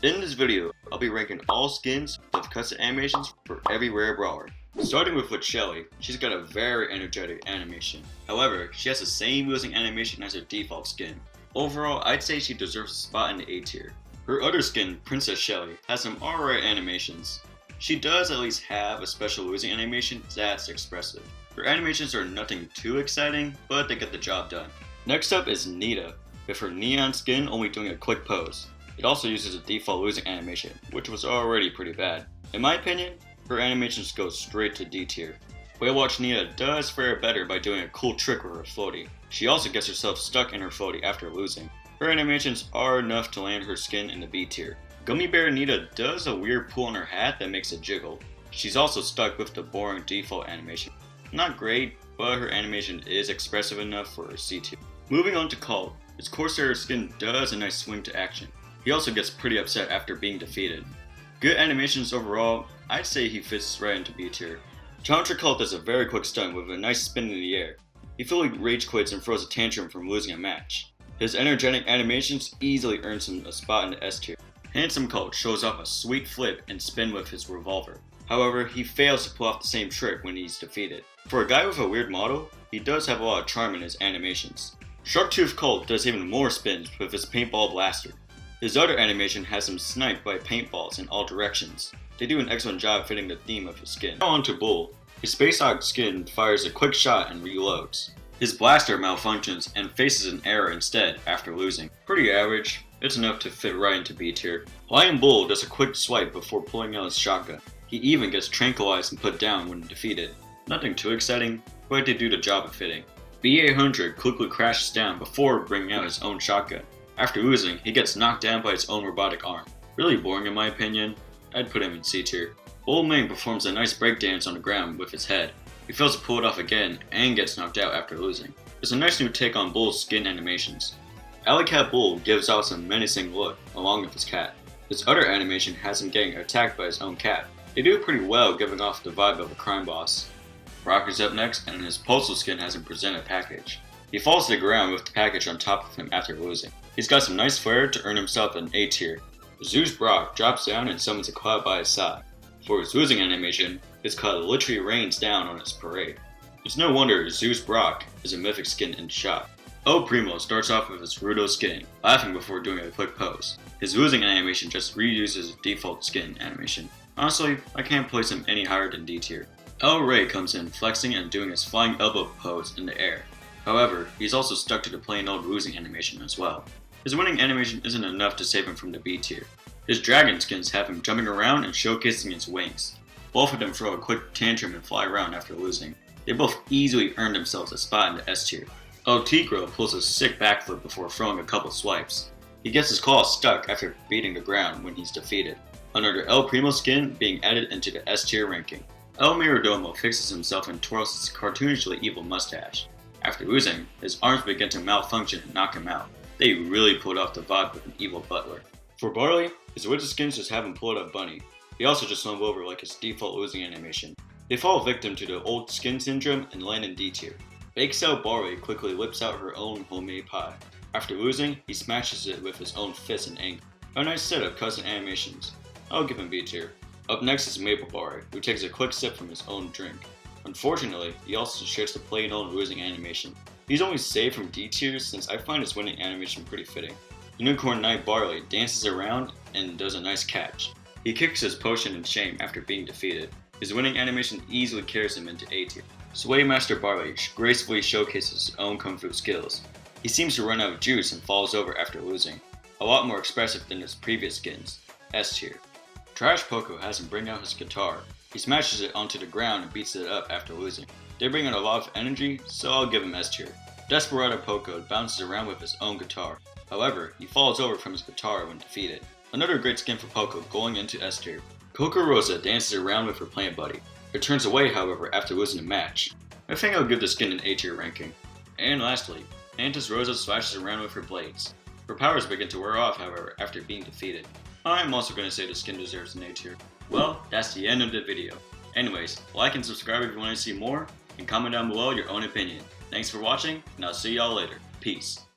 In this video, I'll be ranking all skins with custom animations for every rare brawler. Starting with Shelly, she's got a very energetic animation. However, she has the same losing animation as her default skin. Overall, I'd say she deserves a spot in the A tier. Her other skin, Princess Shelly, has some alright animations. She does at least have a special losing animation that's expressive. Her animations are nothing too exciting, but they get the job done. Next up is Nita, with her neon skin only doing a quick pose. It also uses a default losing animation, which was already pretty bad. In my opinion, her animations go straight to D tier. Whale Watch Nita does fare better by doing a cool trick with her floaty. She also gets herself stuck in her floaty after losing. Her animations are enough to land her skin in the B tier. Gummy Bear Nita does a weird pull on her hat that makes it jiggle. She's also stuck with the boring default animation. Not great, but her animation is expressive enough for a C tier. Moving on to Colt, his Corsair skin does a nice swing to action. He also gets pretty upset after being defeated. Good animations overall, I'd say he fits right into B tier. Challenger Colt does a very quick stun with a nice spin in the air. He fully rage quits and throws a tantrum from losing a match. His energetic animations easily earns him a spot in the S tier. Handsome Colt shows off a sweet flip and spin with his revolver. However, he fails to pull off the same trick when he's defeated. For a guy with a weird model, he does have a lot of charm in his animations. Sharktooth Colt does even more spins with his paintball blaster. His other animation has him sniped by paintballs in all directions. They do an excellent job fitting the theme of his skin. Now on to Bull. His Space Hawk skin fires a quick shot and reloads. His blaster malfunctions and faces an error instead after losing. Pretty average, it's enough to fit right into B tier. Lion Bull does a quick swipe before pulling out his shotgun. He even gets tranquilized and put down when defeated. Nothing too exciting, but they do the job of fitting. B800 quickly crashes down before bringing out his own shotgun. After losing, he gets knocked down by his own robotic arm. Really boring in my opinion. I'd put him in C tier. Bull Ming performs a nice breakdance on the ground with his head. He fails to pull it off again and gets knocked out after losing. It's a nice new take on Bull's skin animations. Alley Cat Bull gives out some menacing look along with his cat. His other animation has him getting attacked by his own cat. They do pretty well giving off the vibe of a crime boss. Rocker's up next and his Postal skin has him present a package. He falls to the ground with the package on top of him after losing. He's got some nice flair to earn himself an A tier. Zeus Brock drops down and summons a cloud by his side. For his losing animation, his cloud literally rains down on his parade. It's no wonder Zeus Brock is a mythic skin in shop. Primo starts off with his Rudo skin, laughing before doing a quick pose. His losing animation just reuses his default skin animation. Honestly, I can't place him any higher than D tier. Ray comes in flexing and doing his flying elbow pose in the air. However, he's also stuck to the plain old losing animation as well. His winning animation isn't enough to save him from the B tier. His dragon skins have him jumping around and showcasing his wings. Both of them throw a quick tantrum and fly around after losing. They both easily earned themselves a spot in the S tier. Tigro pulls a sick backflip before throwing a couple swipes. He gets his claw stuck after beating the ground when he's defeated. Another El Primo skin being added into the S tier ranking. El Miradomo fixes himself and twirls his cartoonishly evil mustache. After losing, his arms begin to malfunction and knock him out. They really pulled off the vibe with an evil butler. For Barley, his wizard skins just have him pull up bunny. He also just slump over like his default losing animation. They fall victim to the old skin syndrome and land in D tier. Bake Sale Barley quickly whips out her own homemade pie. After losing, he smashes it with his own fist in anger. A nice set of custom animations. I'll give him B tier. Up next is Maple Barley, who takes a quick sip from his own drink. Unfortunately, he also shares the plain old losing animation. He's only saved from D tier since I find his winning animation pretty fitting. Unicorn Knight Barley dances around and does a nice catch. He kicks his potion in shame after being defeated. His winning animation easily carries him into A tier. Sway Master Barley gracefully showcases his own kung fu skills. He seems to run out of juice and falls over after losing. A lot more expressive than his previous skins. S tier. Trash Poco has him bring out his guitar. He smashes it onto the ground and beats it up after losing. They bring in a lot of energy, so I'll give him S tier. Desperado Poco bounces around with his own guitar. However, he falls over from his guitar when defeated. Another great skin for Poco going into S tier. Coco Rosa dances around with her plant buddy. It turns away, however, after losing a match. I think I'll give the skin an A tier ranking. And lastly, Mantis Rosa slashes around with her blades. Her powers begin to wear off, however, after being defeated. I'm also going to say the skin deserves an A tier. Well, that's the end of the video. Anyways, like and subscribe if you want to see more, and comment down below your own opinion. Thanks for watching, and I'll see y'all later. Peace.